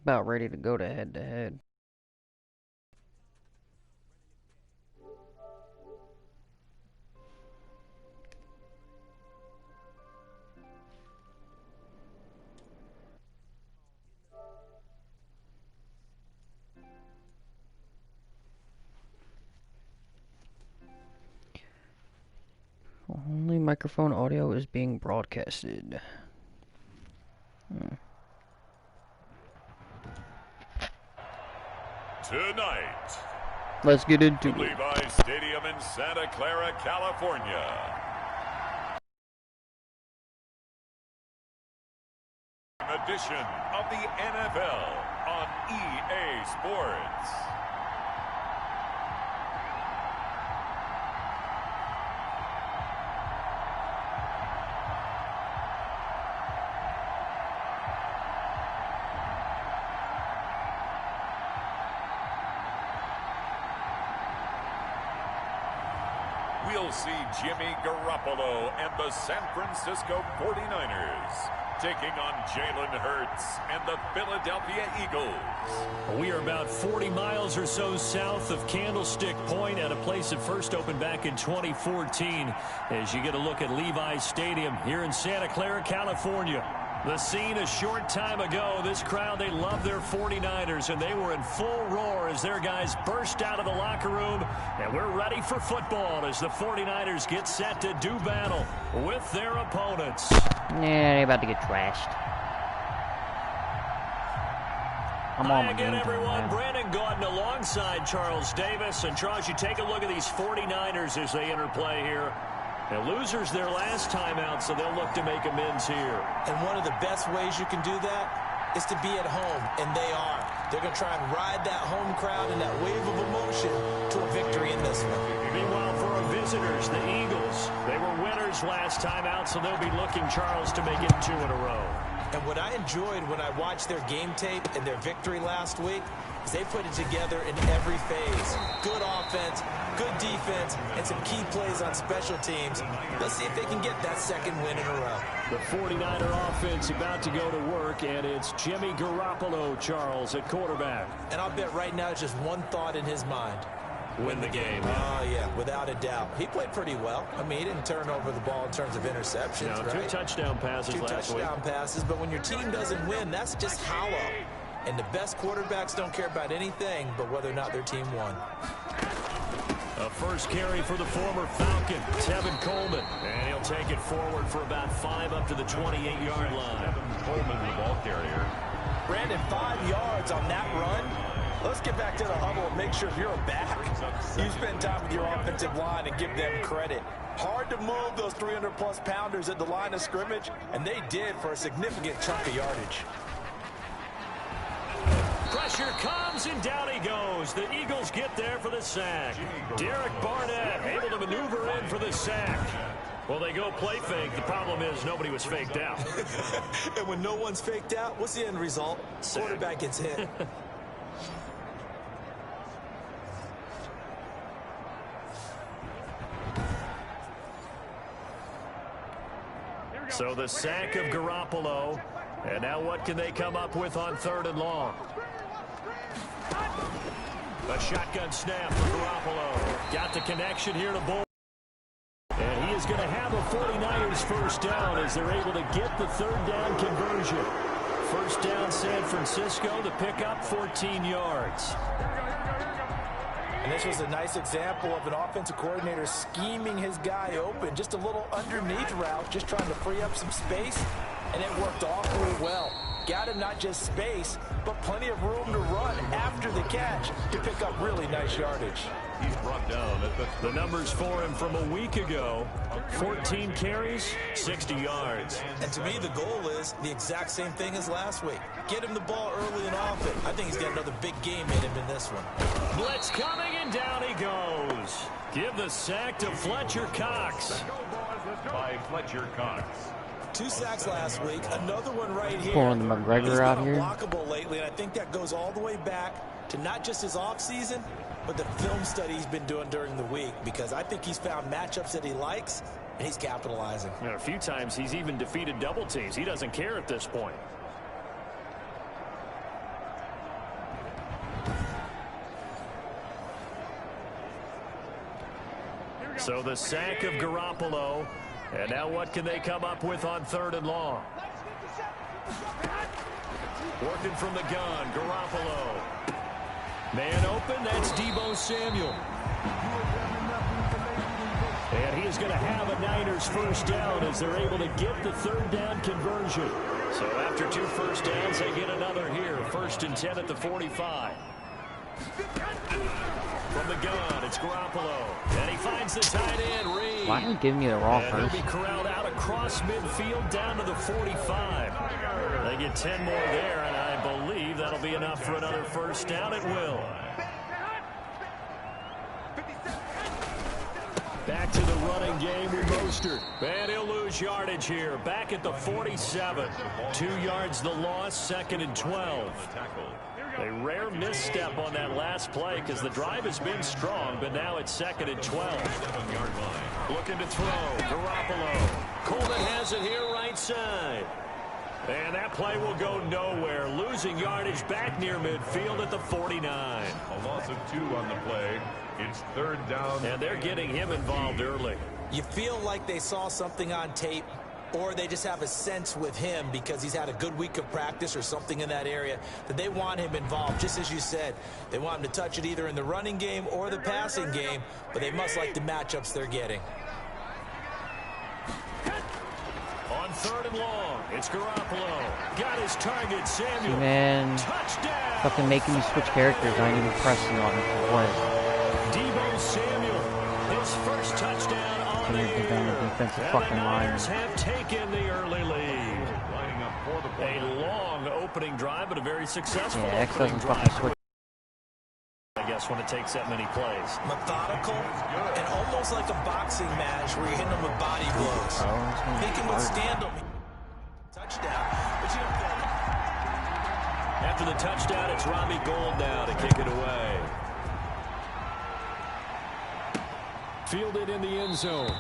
About ready to go to head-to-head. Only microphone audio is being broadcasted. Tonight, let's get into it. Levi Stadium in Santa Clara, California. An edition of the NFL on EA Sports. We'll see Jimmy Garoppolo and the San Francisco 49ers taking on Jalen Hurts and the Philadelphia Eagles. We are about 40 miles or so south of Candlestick Point at a place that first opened back in 2014 as you get a look at Levi Stadium here in Santa Clara, California. The scene a short time ago, this crowd, they love their 49ers, and they were in full roar as their guys burst out of the locker room, and we're ready for football as the 49ers get set to do battle with their opponents. Yeah, they're about to get trashed. I'm on Hi my again, game everyone. time, Brandon Gaudin alongside Charles Davis. And Charles, you take a look at these 49ers as they interplay here. And losers their last time out, so they'll look to make amends here. And one of the best ways you can do that is to be at home, and they are. They're going to try and ride that home crowd and that wave of emotion to a victory in this one. Meanwhile, for our visitors, the Eagles, they were winners last time out, so they'll be looking, Charles, to make it 2 in a row. And what I enjoyed when I watched their game tape and their victory last week is they put it together in every phase. Good offense, good defense, and some key plays on special teams. Let's see if they can get that second win in a row. The 49er offense about to go to work, and it's Jimmy Garoppolo, Charles, at quarterback. And I'll bet right now it's just one thought in his mind. Win the game. Oh, yeah, without a doubt. He played pretty well. I mean, he didn't turn over the ball in terms of interceptions, No, right? 2 touchdown passes last week. 2 touchdown passes, but when your team doesn't win, that's just hollow. And the best quarterbacks don't care about anything but whether or not their team won. A first carry for the former Falcon, Tevin Coleman. And he'll take it forward for about 5 up to the 28-yard line. Coleman, the ball carrier. Brandon, 5 yards on that run. Let's get back to the huddle and make sure if you're a back, you spend time with your offensive line and give them credit. Hard to move those 300-plus pounders at the line of scrimmage, and they did for a significant chunk of yardage. Pressure comes, and down he goes. The Eagles get there for the sack. Derek Barnett able to maneuver in for the sack. Well, they go play fake. The problem is nobody was faked out. And when no one's faked out, what's the end result? Sack. Quarterback gets hit. So the sack of Garoppolo. And now what can they come up with on 3rd and long? A shotgun snap for Garoppolo. Got the connection here to Bull. And he is going to have a 49ers first down as they're able to get the 3rd down conversion. First down San Francisco, the pickup 14 yards. And this was a nice example of an offensive coordinator scheming his guy open. Just a little underneath route, just trying to free up some space. And it worked awfully well. Got him not just space, but plenty of room to run after the catch to pick up really nice yardage. He's brought down at The numbers for him from a week ago, 14 carries, 60 yards. And to me, the goal is the exact same thing as last week. Get him the ball early and often. I think he's got another big game in him in this one. Blitz coming, and down he goes. Give the sack to Fletcher Cox. by Fletcher Cox. 2 sacks last week, another one right here. Pulling the McGregor He's out been here. unblockable lately, and I think that goes all the way back to not just his offseason, but the film study he's been doing during the week, because I think he's found matchups that he likes, and he's capitalizing. And a few times he's even defeated double teams. He doesn't care at this point. So the sack of Garoppolo. And now what can they come up with on 3rd and long? Working from the gun, Garoppolo. Man open, that's Deebo Samuel. And he is going to have a Niners first down as they're able to get the 3rd down conversion. So after 2 first downs, they get another here. 1st and 10 at the 45. From the gun, it's Garoppolo. And he finds the tight end, Reed. Why are you giving me the raw And first? he'll be corralled out across midfield down to the 45. They get 10 more there, and I believe that'll be enough for another first down. It will. Back to the running game with Mostert. And he'll lose yardage here. Back at the 47. 2 yards the loss, 2nd and 12. A rare misstep on that last play because the drive has been strong, but now it's 2nd and 12. Looking to throw. Garoppolo. Coleman has it here right side. And that play will go nowhere. Losing yardage back near midfield at the 49. A loss of 2 on the play. It's 3rd down. And they're getting him involved early. You feel like they saw something on tape, or they just have a sense with him because he's had a good week of practice or something in that area that they want him involved. Just as you said, they want him to touch it either in the running game or the passing game, but they must like the matchups they're getting. On 3rd and long, it's Garoppolo. Got his target, Samuel. Man, Touchdown. fucking making me switch characters. I ain't even pressing on it for what? Deebo Samuel, his first touchdown on the Taking down the year. defensive And fucking the line. Niners have taken the early lead. Lining up for the A long opening drive, but a very successful Yeah, X opening doesn't drive. fucking switch. I guess when it takes that many plays. Methodical and almost like a boxing match where you hit them with body blows. Oh, it's gonna be He can hard. withstand them. Touchdown. But you don't get it. After the touchdown, it's Robbie Gould now to kick it away. Fielded in the end zone.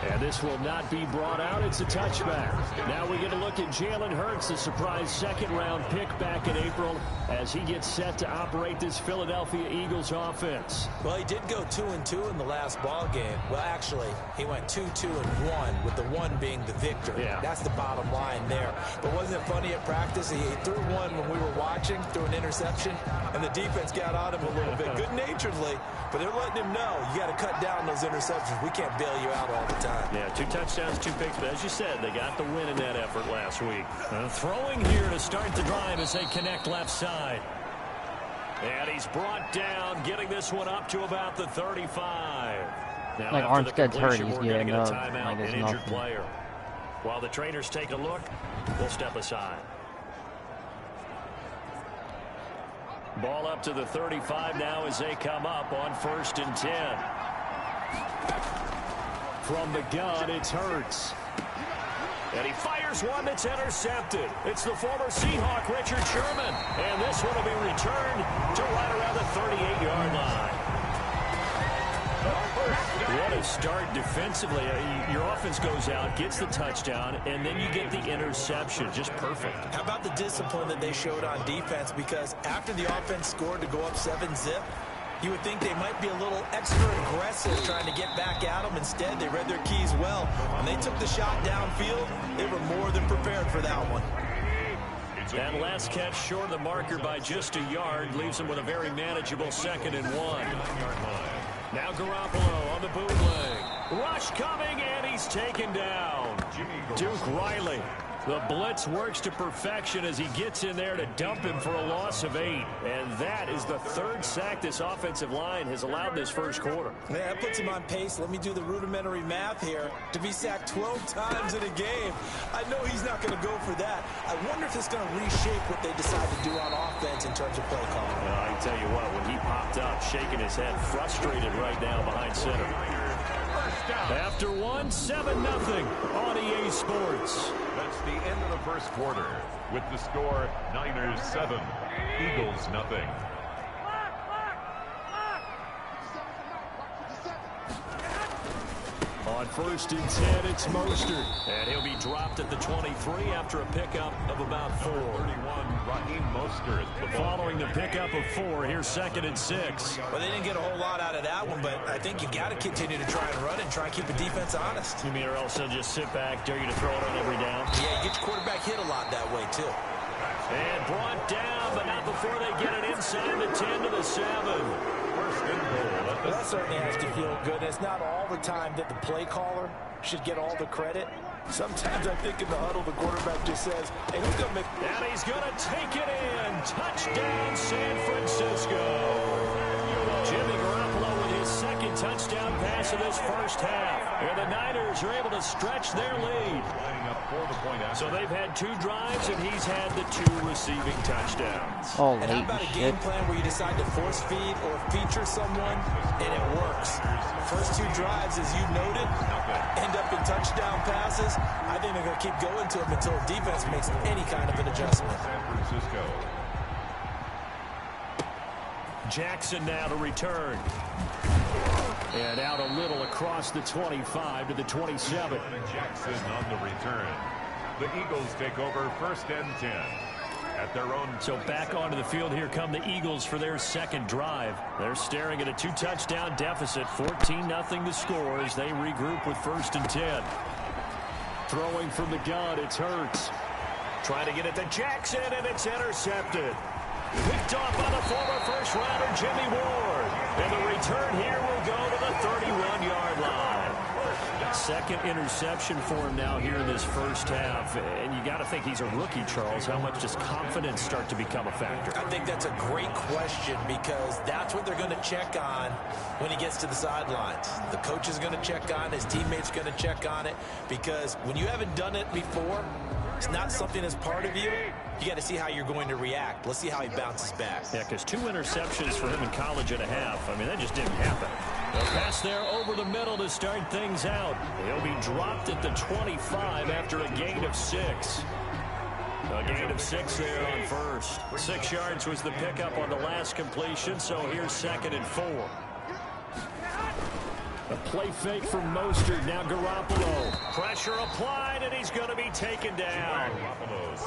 And this will not be brought out. It's a touchback. Now we get a look at Jalen Hurts, the surprise 2nd-round pick back in April, as he gets set to operate this Philadelphia Eagles offense. Well, he did go 2-2 in the last ball game. Well, actually, he went 2-2-1, with the 1 being the victor. Yeah. That's the bottom line there. But wasn't it funny at practice? He threw one when we were watching, threw an interception, and the defense got on him a little bit, good-naturedly. But they're letting him know, you got to cut down those interceptions. We can't bail you out all the time. Yeah, 2 touchdowns, 2 picks, but as you said, they got the win in that effort last week. Throwing here to start the drive as they connect left side. And he's brought down, getting this one up to about the 35. Now, Like after the Armstead's hurt, completion, he's we're gonna getting get a up timeout, like it's an injured nothing. player. While the trainers take a look, we'll step aside. Ball up to the 35 now as they come up on 1st and 10. From the gun, it's Hurts. And he fires one that's intercepted. It's the former Seahawk, Richard Sherman. And this one will be returned to right around the 38-yard line. What a start defensively. Your offense goes out, gets the touchdown, and then you get the interception. Just perfect. How about the discipline that they showed on defense? Because after the offense scored to go up 7-zip, you would think they might be a little extra aggressive trying to get back at them. Instead, they read their keys well. When they took the shot downfield, they were more than prepared for that one. That last catch short of the marker by just a yard leaves them with a very manageable 2nd and 1. Now Garoppolo on the bootleg. Rush coming, and he's taken down. Duke Riley. The blitz works to perfection as he gets in there to dump him for a loss of 8. And that is the 3rd sack this offensive line has allowed this first quarter. Yeah, that puts him on pace. Let me do the rudimentary math here. To be sacked 12 times in a game, I know he's not going to go for that. I wonder if it's going to reshape what they decide to do on offense in terms of play calling. Well, I can tell you what, when he popped up, shaking his head, frustrated right now behind center. After 1, 7-0 on EA Sports. That's the end of the first quarter. With the score, Niners 7, Eagles nothing. On 1st and 10, it's Mostert. And he'll be dropped at the 23 after a pickup of about 4. 31, Raheem Mostert. Following the pickup of 4, here's 2nd and 6. Well, they didn't get a whole lot out of that one, but I think you got to continue to try and run and try and keep the defense honest. You mean or else they'll just sit back, dare you to throw it on every down? Yeah, you get your quarterback hit a lot that way, too. And brought down, but not before they get it inside the 10 to the 7. Well, that certainly has to feel good. It's not all the time that the play caller should get all the credit. Sometimes I think in the huddle, the quarterback just says, hey, who's going to make... And he's going to take it in. Touchdown, San Francisco. Jimmy Garoppolo with his 2nd touchdown pass of this first half. And the Niners are able to stretch their lead. So they've had 2 drives, and he's had the 2 receiving touchdowns. Oh, and how about a game plan where you decide to force feed or feature someone, and it works? First 2 drives, as you noted, end up in touchdown passes. I think they're going to keep going to them until the defense makes any kind of an adjustment. San Francisco. Jackson now to return. And out a little across the 25 to the 27. Jackson on the return. The Eagles take over 1st and 10 at their own. So back onto the field, here come the Eagles for their 2nd drive. They're staring at a 2-touchdown deficit, 14-0 the score as they regroup with 1st and 10. Throwing from the gun, it's Hurts. Trying to get it to Jackson, and it's intercepted. Picked off by the former first-rounder Jimmy Ward. And the return here will go to the 31-yard line. 2nd interception for him now here in this first half. And you got to think he's a rookie, Charles. How much does confidence start to become a factor? I think that's a great question because that's what they're going to check on when he gets to the sidelines. The coach is going to check on it. His teammates are going to check on it because when you haven't done it before, it's not something that's part of you. You got to see how you're going to react. Let's see how he bounces back. Yeah, because 2 interceptions for him in college and a half. I mean, that just didn't happen. A pass there over the middle to start things out. He'll be dropped at the 25 after a gain of 6. A gain of 6 there on 1st. 6 yards was the pickup on the last completion, so here's 2nd and 4. A play fake from Mostert. Now Garoppolo. Pressure applied, and he's going to be taken down.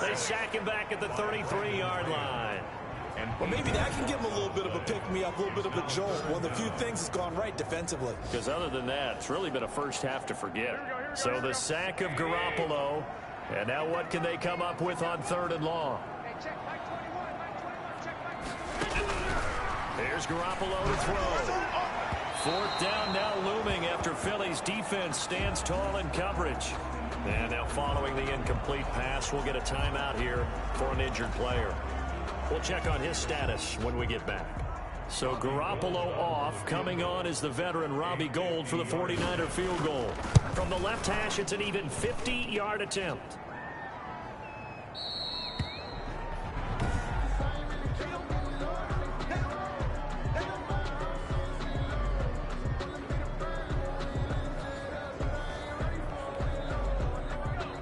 They sack him back at the 33-yard line. Well, maybe that can give him a little bit of a pick-me-up, a little bit of a jolt. One of the few things that's gone right defensively. Because other than that, it's really been a first half to forget. So the sack of Garoppolo. And now what can they come up with on 3rd and long? Here's Garoppolo to throw. 4th down now looming after Philly's defense stands tall in coverage. And now following the incomplete pass, we'll get a timeout here for an injured player. We'll check on his status when we get back. So Garoppolo off. Coming on is the veteran Robbie Gould for the 49er field goal. From the left hash, it's an even 50-yard attempt.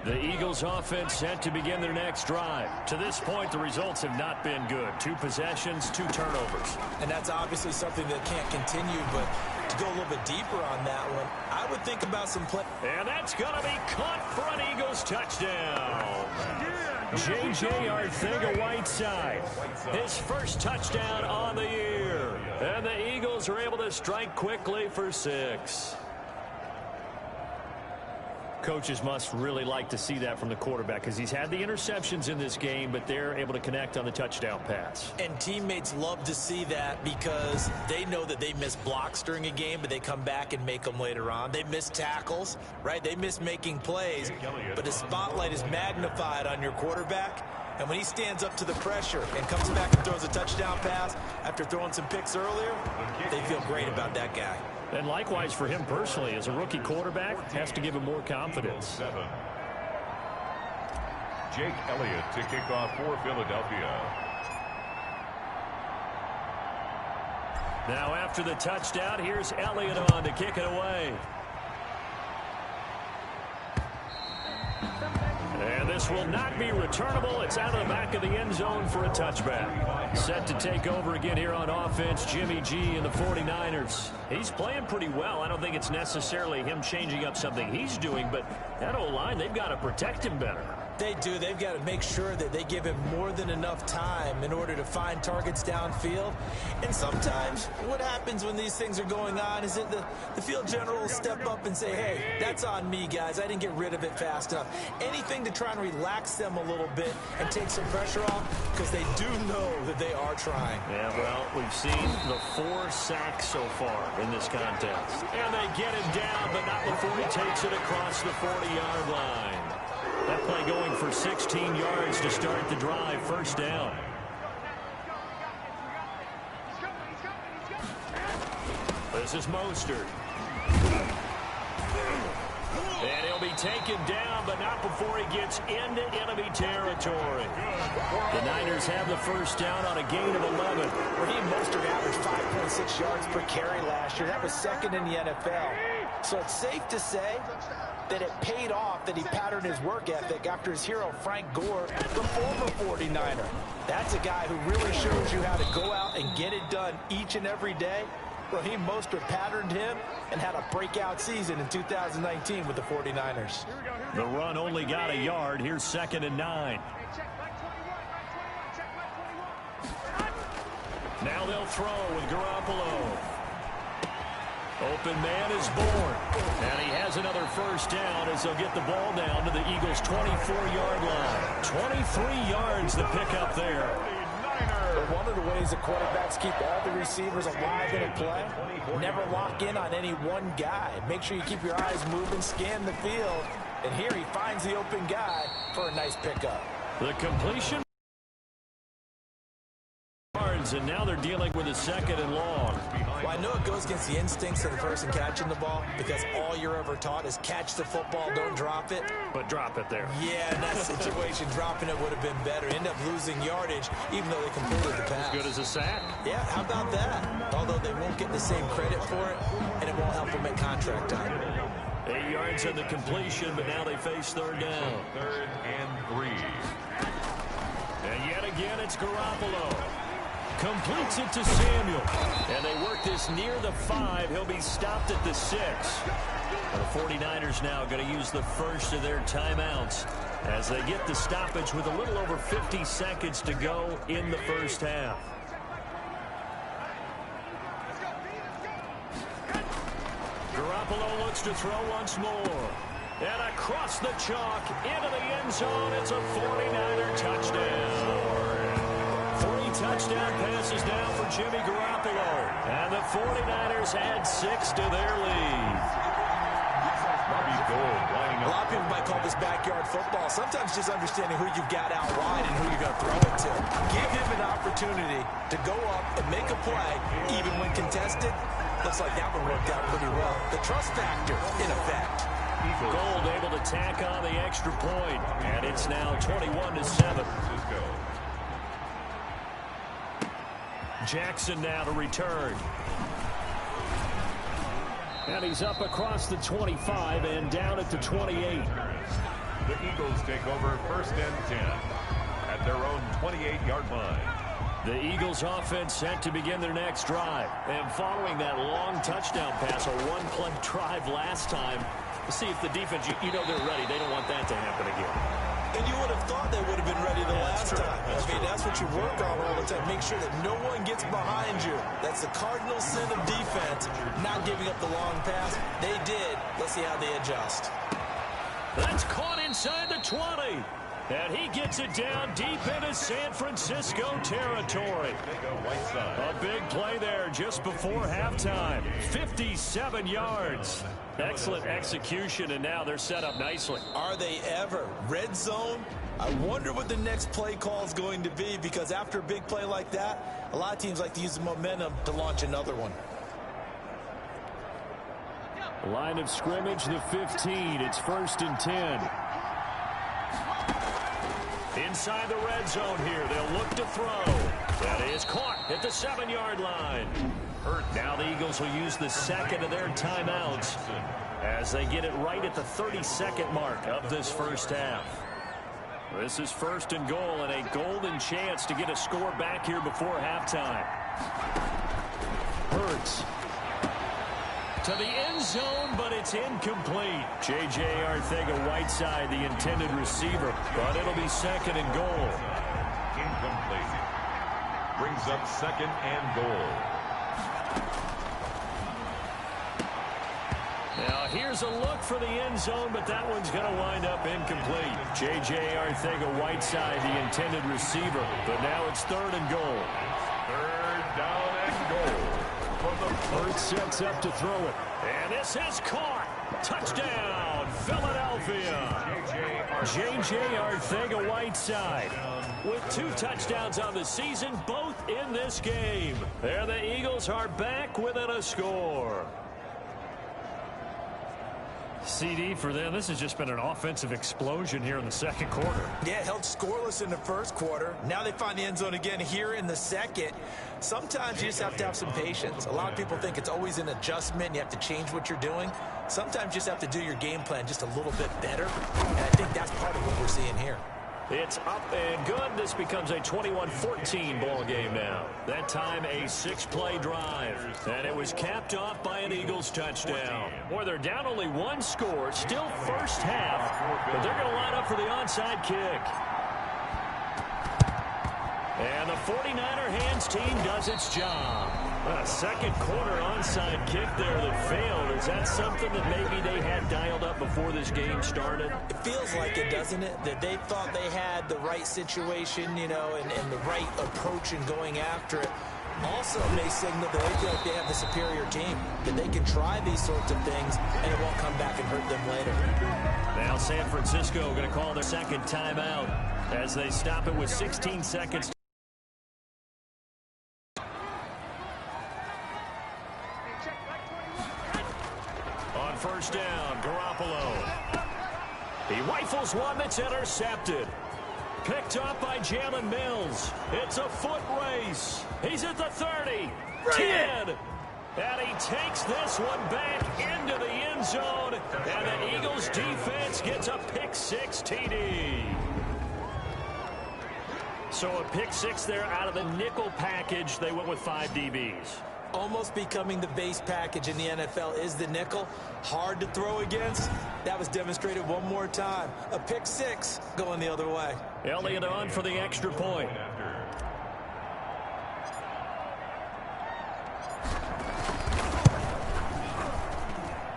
The Eagles offense set to begin their next drive. To this point, the results have not been good. 2 possessions, 2 turnovers. And that's obviously something that can't continue, but to go a little bit deeper on that one, I would think about some play. And that's going to be caught for an Eagles touchdown. J.J. Arcega-Whiteside, his first touchdown on the year. And the Eagles are able to strike quickly for 6. Coaches must really like to see that from the quarterback because he's had the interceptions in this game, but they're able to connect on the touchdown pass. And teammates love to see that because they know that they miss blocks during a game, but they come back and make them later on. They miss tackles, right? They miss making plays, but the spotlight is magnified on your quarterback. And when he stands up to the pressure and comes back and throws a touchdown pass after throwing some picks earlier, they feel great about that guy. And likewise for him personally, as a rookie quarterback, has to give him more confidence. 7. Jake Elliott to kick off for Philadelphia. Now after the touchdown, here's Elliott on to kick it away. And This will not be returnable. It's out of the back of the end zone for a touchback. Set to take over again here on offense, Jimmy G and the 49ers. He's playing pretty well. I don't think it's necessarily him changing up something he's doing, but that O-line, they've got to protect him better. They do. They've got to make sure that they give him more than enough time in order to find targets downfield. And sometimes what happens when these things are going on is that the field general will step up and say, hey, that's on me, guys. I didn't get rid of it fast enough. Anything to try and relax them a little bit and take some pressure off, because they do know that they are trying. Yeah, well, we've seen the 4 sacks so far in this contest. And they get him down, but not before he takes it across the 40-yard line. That play going for 16 yards to start the drive. First down. This is Mostert. And he'll be taken down, but not before he gets into enemy territory. The Niners have the first down on a gain of 11. Raheem Mostert averaged 5.6 yards per carry last year. That was second in the NFL. So it's safe to say that it paid off that he patterned his work ethic after his hero, Frank Gore, the former 49er. That's a guy who really shows you how to go out and get it done each and every day. Raheem Mostert patterned him and had a breakout season in 2019 with the 49ers. The run only got a yard. Here's 2nd and 9. Now they'll throw with Garoppolo. Open man is born. And he has another first down as they'll get the ball down to the Eagles' 24-yard line. 23 yards the pickup there. But one of the ways that quarterbacks keep all the receivers alive in a play, never lock in on any one guy. Make sure you keep your eyes moving, scan the field. And here he finds the open guy for a nice pickup. The completion. And now they're dealing with a 2nd and long. Well, I know it goes against the instincts of the person catching the ball, because all you're ever taught is catch the football, don't drop it. But drop it there. Yeah, in that situation, dropping it would have been better. End up losing yardage, even though they completed the pass. As good as a sack. Yeah, how about that? Although they won't get the same credit for it, and it won't help them at contract time. 8 yards on the completion, but now they face 3rd down. 3rd and 3. And yet again, it's Garoppolo. Completes it to Samuel. And they work this near the 5. He'll be stopped at the 6. The 49ers now going to use the first of their timeouts as they get the stoppage with a little over 50 seconds to go in the first half. Garoppolo looks to throw once more. And across the chalk into the end zone. It's a 49er touchdown. 3 touchdown passes now for Jimmy Garoppolo. And the 49ers add 6 to their lead. A lot of people might call this backyard football. Sometimes just understanding who you've got out wide and who you're going to throw it to. Give him an opportunity to go up and make a play, even when contested. Looks like that one worked out pretty well. The trust factor, in effect. Gold able to tack on the extra point. And it's now 21-7. Jackson now to return. And he's up across the 25 and down at the 28. The Eagles take over 1st and 10 at their own 28-yard line. The Eagles offense set to begin their next drive. And following that long touchdown pass, a one-play drive last time, to see if the defense, you know they're ready. They don't want that to happen again. And you would have thought they would have been ready the last time. That's what you work on all the time. Make sure that no one gets behind you. That's the cardinal sin of defense, not giving up the long pass. They did. Let's see how they adjust. That's caught inside the 20. And he gets it down deep into San Francisco territory. A big play there just before halftime. 57 yards. Excellent execution, and now they're set up nicely. Are they ever? Red zone? I wonder what the next play call is going to be, because after a big play like that, a lot of teams like to use the momentum to launch another one. Line of scrimmage, the 15. It's 1st and 10. Inside the red zone here, they'll look to throw. That is caught at the 7-yard line. Now the Eagles will use the 2nd of their timeouts as they get it right at the 32nd mark of this first half. This is 1st and goal and a golden chance to get a score back here before halftime. Hurts to the end zone, but it's incomplete. J.J. Arcega-Whiteside, the intended receiver, but it'll be 2nd and goal. Incomplete. Brings up 2nd and goal. Now here's a look for the end zone, but that one's going to wind up incomplete. J.J. Arcega-Whiteside, the intended receiver, but now it's 3rd and goal. 3rd down and goal. Hurts sets up to throw it. And this is caught. Touchdown, Philadelphia. J.J. Arcega-Whiteside with 2 touchdowns on the season, both in this game. There the Eagles are back within a score. CD for them, this has just been an offensive explosion here in the 2nd quarter. Yeah, held scoreless in the 1st quarter. Now they find the end zone again here in the 2nd. Sometimes you just have to have some patience. A lot of people think it's always an adjustment. You have to change what you're doing. Sometimes you just have to do your game plan just a little bit better. And I think that's part of what we're seeing here. It's up and good. This becomes a 21-14 ball game now. That time a 6-play drive. And it was capped off by an Eagles touchdown. Boy, they're down only 1 score. Still first half. But they're going to line up for the onside kick. And the 49er hands team does its job. A 2nd quarter onside kick there that failed. Is that something that maybe they had dialed up before this game started? It feels like it, doesn't it? That they thought they had the right situation, you know, and the right approach in going after it. Also may signal that they feel like they have the superior team, that they can try these sorts of things and it won't come back and hurt them later. Now San Francisco going to call their 2nd timeout as they stop it with 16 seconds. On 1st down, Garoppolo. He rifles one that's intercepted. Picked up by Jalen Mills. It's a foot race. He's at the 30, 10. And he takes this one back into the end zone. And the Eagles defense gets a pick-6 TD. So a pick-6 there out of the nickel package. They went with 5 DBs. Almost becoming the base package in the NFL is the nickel. Hard to throw against. That was demonstrated one more time. A pick-6 going the other way. Elliott on for the extra point.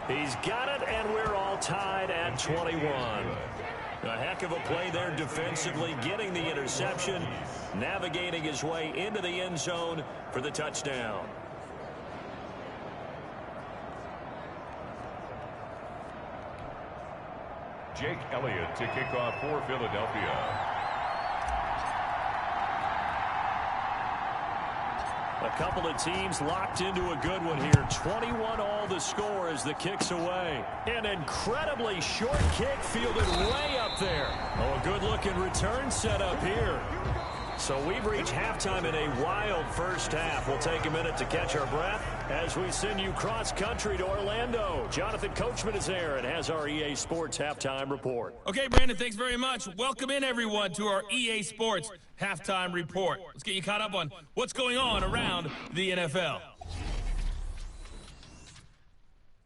He's got it, and we're all tied at 21. A heck of a play there defensively, getting the interception, navigating his way into the end zone for the touchdown. Jake Elliott to kick off for Philadelphia. A couple of teams locked into a good one here. 21 all the score as the kick's away. An incredibly short kick fielded way up there. Oh, a good-looking return set up here. So we've reached halftime in a wild first half. We'll take a minute to catch our breath as we send you cross-country to Orlando. Jonathan Coachman is there and has our EA Sports Halftime Report. Okay, Brandon, thanks very much. Welcome in, everyone, to our EA Sports Halftime Report. Let's get you caught up on what's going on around the NFL.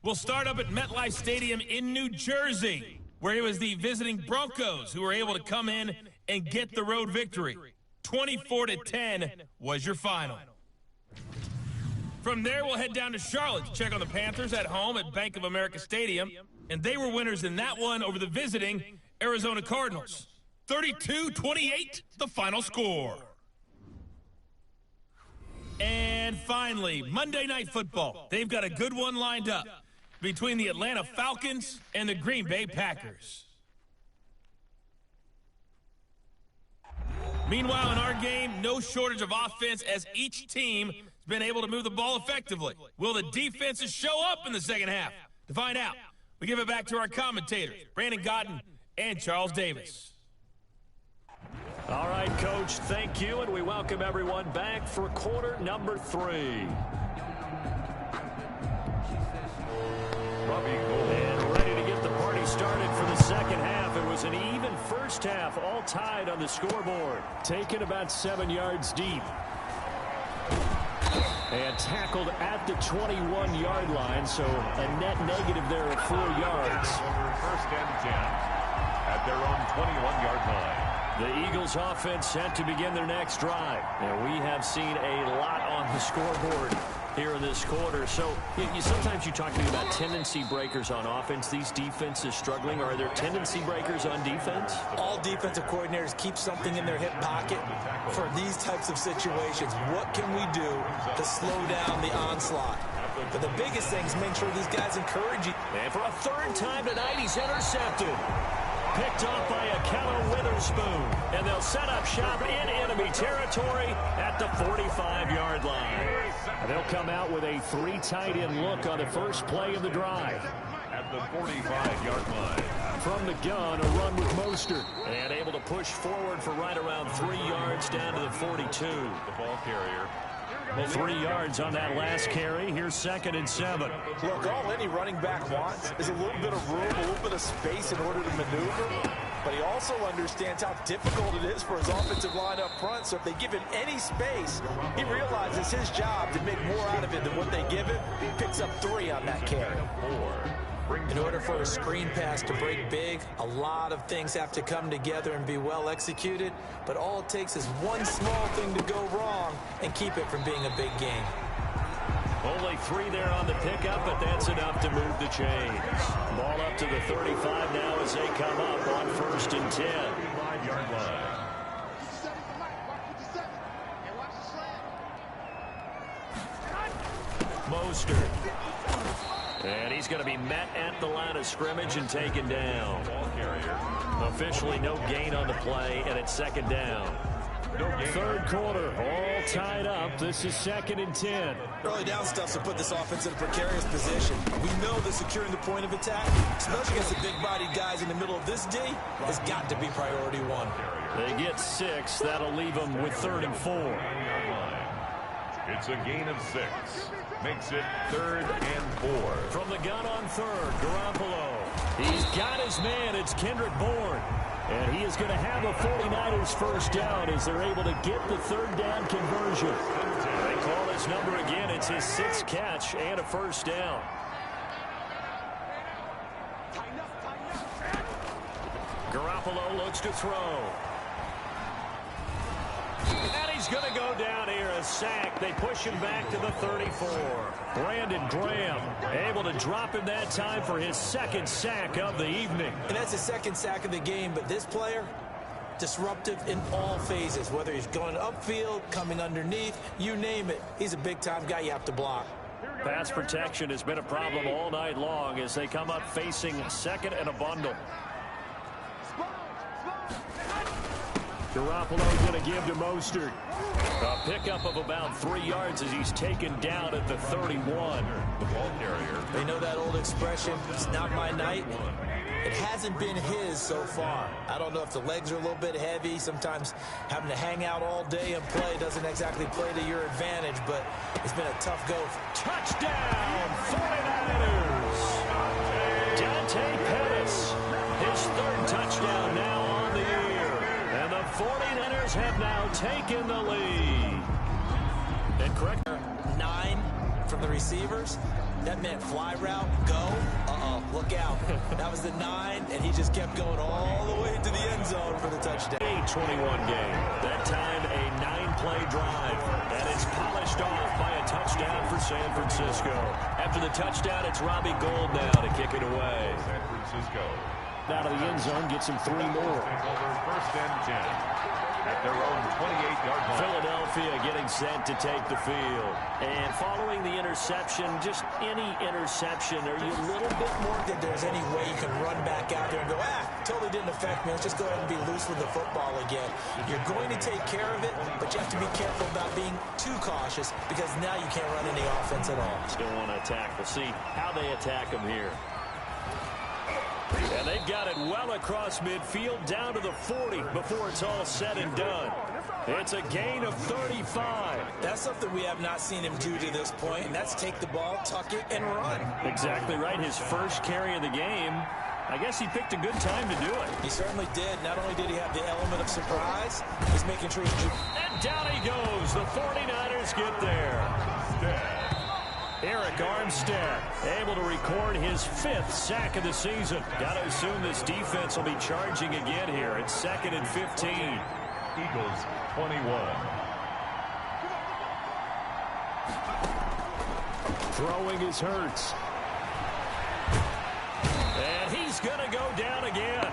We'll start up at MetLife Stadium in New Jersey, where it was the visiting Broncos who were able to come in and get the road victory. 24-10 was your final. From there, we'll head down to Charlotte to check on the Panthers at home at Bank of America Stadium. And they were winners in that one over the visiting Arizona Cardinals. 32-28, the final score. And finally, Monday Night Football. They've got a good one lined up between the Atlanta Falcons and the Green Bay Packers. Meanwhile, in our game, no shortage of offense as each team has been able to move the ball effectively. Will the defenses show up in the second half? To find out, we give it back to our commentators, Brandon Gotten and Charles Davis. All right, Coach, thank you, and we welcome everyone back for quarter number 3. And ready to get the party started for the second half. It was was an even first half, all tied on the scoreboard. Taken about 7 yards deep. And tackled at the 21-yard line, so a net negative there of 4 yards. First and 10 at their own 21-yard line. The Eagles offense set to begin their next drive. And we have seen a lot on the scoreboard here in this quarter. So sometimes you talk to me about tendency breakers on offense. These defenses struggling. Are there tendency breakers on defense? All defensive coordinators keep something in their hip pocket for these types of situations. What can we do to slow down the onslaught? But the biggest thing is make sure these guys encourage you. And for a third time tonight, he's intercepted. Picked off by Akello Witherspoon. And they'll set up shop in enemy territory at the 45-yard line. And they'll come out with a 3 tight end look on the first play of the drive. At the 45-yard line. From the gun, a run with Mostert. And able to push forward for right around 3 yards down to the 42. The ball carrier. 3 yards on that last carry. Here's 2nd and 7. Look, all any running back wants is a little bit of room, a little bit of space in order to maneuver. But he also understands how difficult it is for his offensive line up front. So if they give him any space, he realizes his job to make more out of it than what they give him. He picks up 3 on that carry. In order for a screen pass to break big, a lot of things have to come together and be well executed. But all it takes is one small thing to go wrong and keep it from being a big gain. Only 3 there on the pickup, but that's enough to move the chains. Ball up to the 35 now as they come up on 1st and 10. 5-yard line. Mostert. And he's going to be met at the line of scrimmage and taken down. Ball carrier. Officially no gain on the play, and it's 2nd down. Third quarter, all tied up. This is 2nd and 10. Early down stuff to put this offense in a precarious position. We know that securing the point of attack, especially against the big-bodied guys in the middle of this D, has got to be priority 1. They get 6. That'll leave them with 3rd and 4. It's a gain of 6. Makes it 3rd and 4. From the gun on 3rd, Garoppolo. He's got his man. It's Kendrick Bourne. And he is going to have a 49ers first down as they're able to get the 3rd down conversion. They call his number again. It's his 6th catch and a first down. Garoppolo looks to throw. And he's going to go down here, a sack. They push him back to the 34. Brandon Graham able to drop him that time for his 2nd sack of the evening. And that's his 2nd sack of the game, but this player, disruptive in all phases, whether he's going upfield, coming underneath, you name it. He's a big-time guy you have to block. Pass protection has been a problem all night long as they come up facing 2nd and a bundle. Garoppolo's going to give to Mostert. A pickup of about 3 yards as he's taken down at the 31. The ball carrier. They know that old expression, it's not my night. It hasn't been his so far. I don't know if the legs are a little bit heavy. Sometimes having to hang out all day and play doesn't exactly play to your advantage, but it's been a tough go. Touchdown, 49ers! Dante Pettis, his 3rd touchdown now on the year. And the 49ers have now taken the lead. And correct. 9 from the receivers. That meant fly route, go. Look out. That was the 9, and he just kept going all the way to the end zone for the touchdown. 8-21 game. That time a 9-play drive. And it's polished off by a touchdown for San Francisco. After the touchdown, it's Robbie Gould now to kick it away. San Francisco. Out of the end zone, gets him 3 more. First and 10. At their own 28-yard line. Philadelphia getting set to take the field. And following the interception, just any interception, are you a little bit more? If there's any way you can run back out there and go, totally didn't affect me. Let's just go ahead and be loose with the football again. You're going to take care of it, but you have to be careful about being too cautious because now you can't run any offense at all. Still want to attack. We'll see how they attack him here. And they've got it well across midfield down to the 40 before it's all said and done. It's a gain of 35. That's something we have not seen him do to this point, and that's take the ball, tuck it, and run. Exactly right. His first carry of the game. I guess he picked a good time to do it. He certainly did. Not only did he have the element of surprise, he's making sure he's... And down he goes. The 49ers get there. Eric Armstead able to record his 5th sack of the season. Got to assume this defense will be charging again here. It's 2nd and 15. Eagles 21. Throwing is Hurts. And he's going to go down again.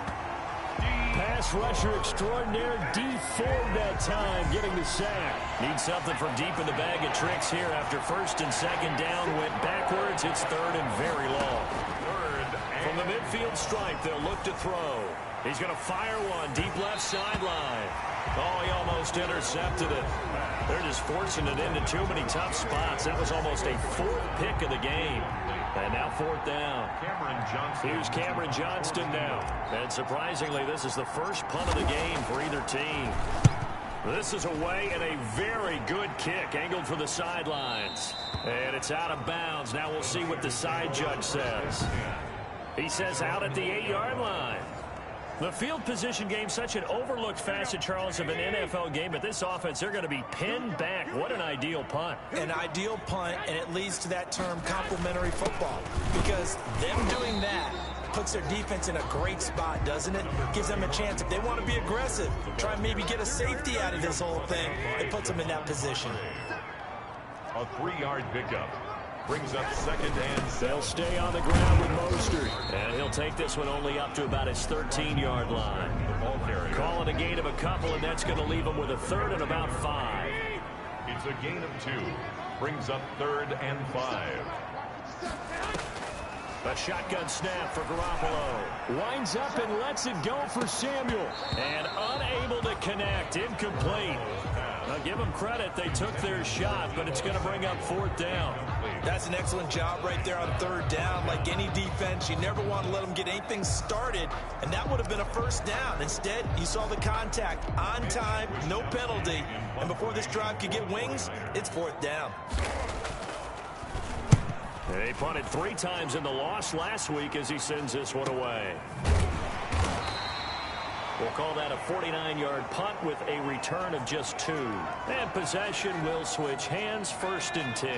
Pass rusher extraordinaire, Dee Ford that time, getting the sack. Need something from deep in the bag of tricks here after 1st and 2nd down. Went backwards. It's 3rd and very long. From the midfield stripe, they'll look to throw. He's going to fire one deep left sideline. Oh, he almost intercepted it. They're just forcing it into too many tough spots. That was almost a 4th pick of the game. And now 4th down. Here's Cameron Johnston now. And surprisingly, this is the first punt of the game for either team. This is away and a very good kick angled for the sidelines. And it's out of bounds. Now we'll see what the side judge says. He says out at the 8-yard line. The field position game, such an overlooked facet, Charles, of an NFL game. But this offense, they're going to be pinned back. What an ideal punt. An ideal punt, and it leads to that term complementary football. Because them doing that puts their defense in a great spot, doesn't it? Gives them a chance. If they want to be aggressive, try and maybe get a safety out of this whole thing, it puts them in that position. A 3-yard pickup. Brings up 2nd and 7. They'll stay on the ground with Mostert. And he'll take this one only up to about his 13-yard line. Calling a gain of a couple, and that's going to leave him with a 3rd and about 5. It's a gain of 2. Brings up 3rd and 5. A shotgun snap for Garoppolo. Winds up and lets it go for Samuel. And unable to connect. Incomplete. Now give them credit. They took their shot, but it's going to bring up 4th down. That's an excellent job right there on 3rd down. Like any defense, you never want to let them get anything started, and that would have been a 1st down. Instead, you saw the contact on time, no penalty, and before this drive could get wings, it's 4th down. They punted 3 times in the loss last week as he sends this one away. We'll call that a 49-yard punt with a return of just 2. And possession will switch hands. 1st and 10.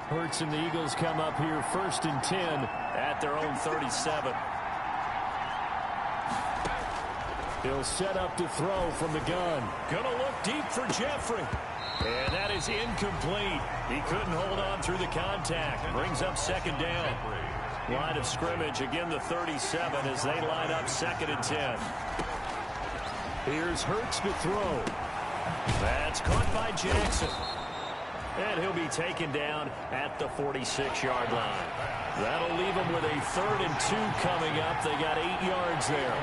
Hurts and the Eagles come up here 1st and 10 at their own 37. He'll set up to throw from the gun. Gonna look deep for Jeffrey. And that is incomplete. He couldn't hold on through the contact. Brings up 2nd down. Line of scrimmage, again the 37 as they line up 2nd and 10. Here's Hurts to throw. That's caught by Jackson. And he'll be taken down at the 46-yard line. That'll leave him with a 3rd and 2 coming up. They got 8 yards there.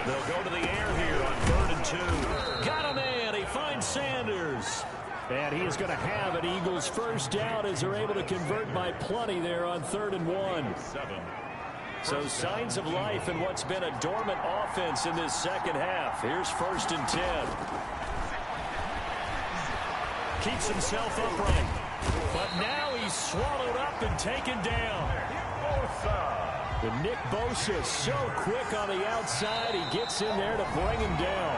They'll go to the air here on 3rd and 2. Got a man. He finds Sanders. And he is going to have an Eagles 1st down as they're able to convert by plenty there on 3rd and 1. So signs of life in what's been a dormant offense in this 2nd half. Here's 1st and 10. Keeps himself upright. But now he's swallowed up and taken down. And Nick Bosa so quick on the outside. He gets in there to bring him down.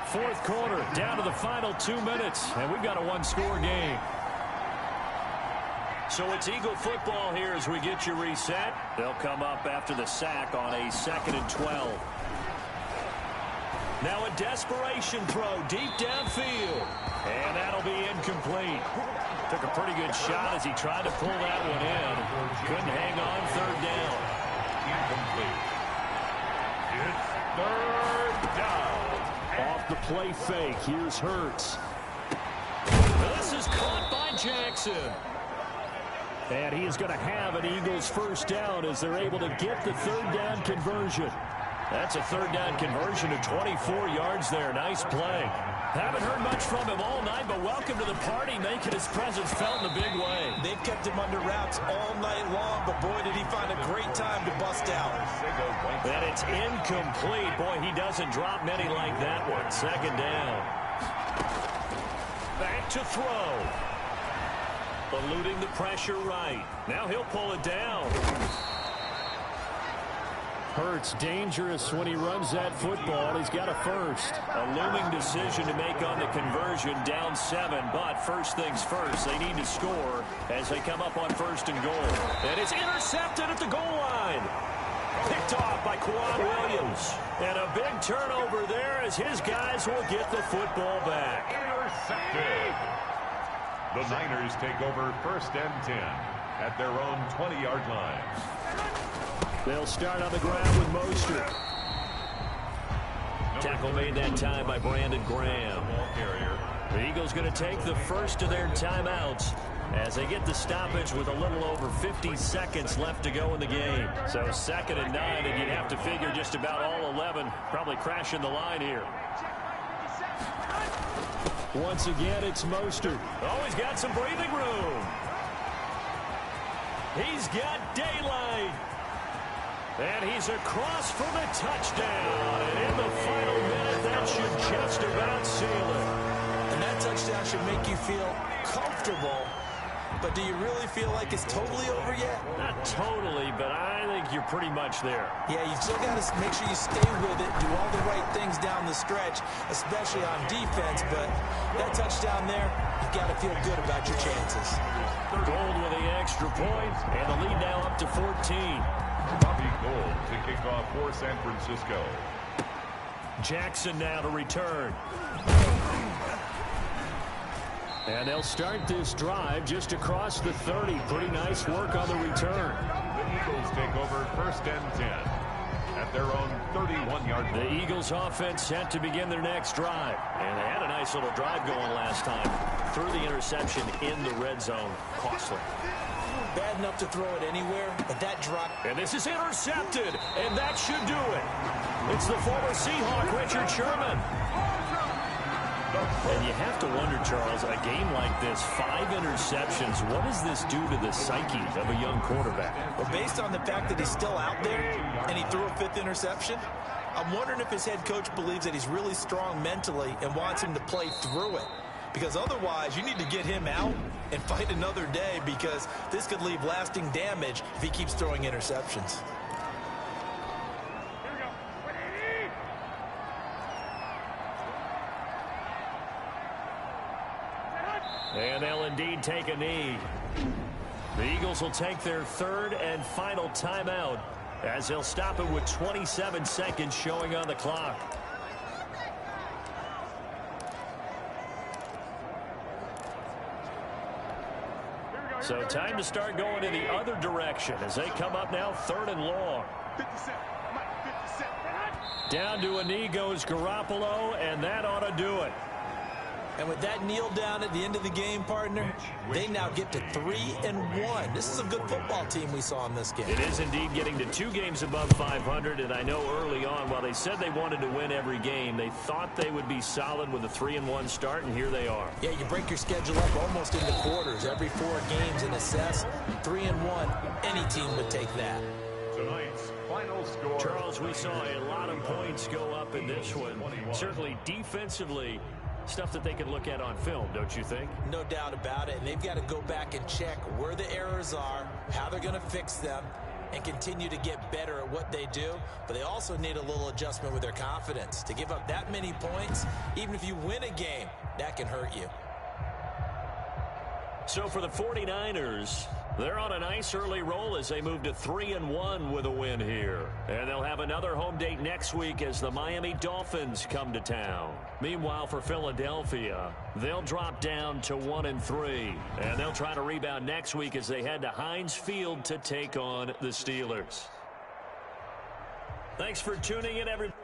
4th quarter, down to the final 2 minutes. And we've got a 1-score game. So it's Eagle football here as we get you reset. They'll come up after the sack on a 2nd and 12. Now a desperation throw deep downfield. And that'll be incomplete. Took a pretty good shot as he tried to pull that one in. Couldn't hang on. 3rd down. Incomplete. It's 3rd down. Off the play fake. Here's Hurts. This is caught by Jackson. And he is going to have an Eagles 1st down as they're able to get the 3rd down conversion. That's a 3rd down conversion of 24 yards there. Nice play. Haven't heard much from him all night, but welcome to the party, making his presence felt in a big way. They've kept him under wraps all night long, but boy, did he find a great time to bust out. And it's incomplete. Boy, he doesn't drop many like that one. 2nd down. Back to throw. Eluding the pressure right. Now he'll pull it down. Hurts dangerous when he runs that football. He's got a first. A looming decision to make on the conversion, down 7. But first things first, they need to score as they come up on 1st and goal. And it's intercepted at the goal line. Picked off by Quan Williams. And a big turnover there as his guys will get the football back. Intercepted. The Niners take over 1st and 10 at their own 20-yard line. They'll start on the ground with Mostert. Tackle made that time by Brandon Graham. The Eagles going to take the first of their timeouts as they get the stoppage with a little over 50 seconds left to go in the game. So 2nd and 9, and you'd have to figure just about all 11 probably crashing the line here. Once again, it's Mostert. Oh, he's got some breathing room. He's got daylight. And he's across for the touchdown. And in the final minute, that should just about seal it. And that touchdown should make you feel comfortable. But do you really feel like it's totally over yet? Not totally, but I think you're pretty much there. Yeah, you still got to make sure you stay with it, do all the right things down the stretch, especially on defense. But that touchdown there, you've got to feel good about your chances. Gold with the extra point, and the lead now up to 14. Bobby Gold to kick off for San Francisco. Jackson now to return. And they'll start this drive just across the 30. Pretty nice work on the return. The Eagles take over 1st and 10 at their own 31-yard line. The Eagles offense set to begin their next drive. And they had a nice little drive going last time. Threw the interception in the red zone. Costly. Bad enough to throw it anywhere, but that drop. And this is intercepted, and that should do it. It's the former Seahawk, Richard Sherman. And you have to wonder, Charles, a game like this, 5 interceptions, what does this do to the psyche of a young quarterback? Well, based on the fact that he's still out there and he threw a 5th interception, I'm wondering if his head coach believes that he's really strong mentally and wants him to play through it. Because otherwise, you need to get him out and fight another day, because this could leave lasting damage if he keeps throwing interceptions. And they'll indeed take a knee. The Eagles will take their 3rd and final timeout as they'll stop it with 27 seconds showing on the clock. So time to start going in the other direction as they come up now 3rd and long. Down to a knee goes Garoppolo, and that ought to do it. And with that kneel down at the end of the game, partner, they now get to 3-1. This is a good football team we saw in this game. It is indeed getting to 2 games above 500, and I know early on, while they said they wanted to win every game, they thought they would be solid with a 3-1 start, and here they are. Yeah, you break your schedule up almost into quarters. Every 4 games and assess 3-1. Any team would take that. Tonight's final score. Charles, we saw a lot of points go up in this one. Certainly defensively, stuff that they can look at on film, don't you think? No doubt about it. And they've got to go back and check where the errors are, how they're going to fix them, and continue to get better at what they do. But they also need a little adjustment with their confidence. To give up that many points, even if you win a game, that can hurt you. So for the 49ers, they're on a nice early roll as they move to 3-1 with a win here. And they'll have another home date next week as the Miami Dolphins come to town. Meanwhile, for Philadelphia, they'll drop down to 1-3. And they'll try to rebound next week as they head to Heinz Field to take on the Steelers. Thanks for tuning in, everybody.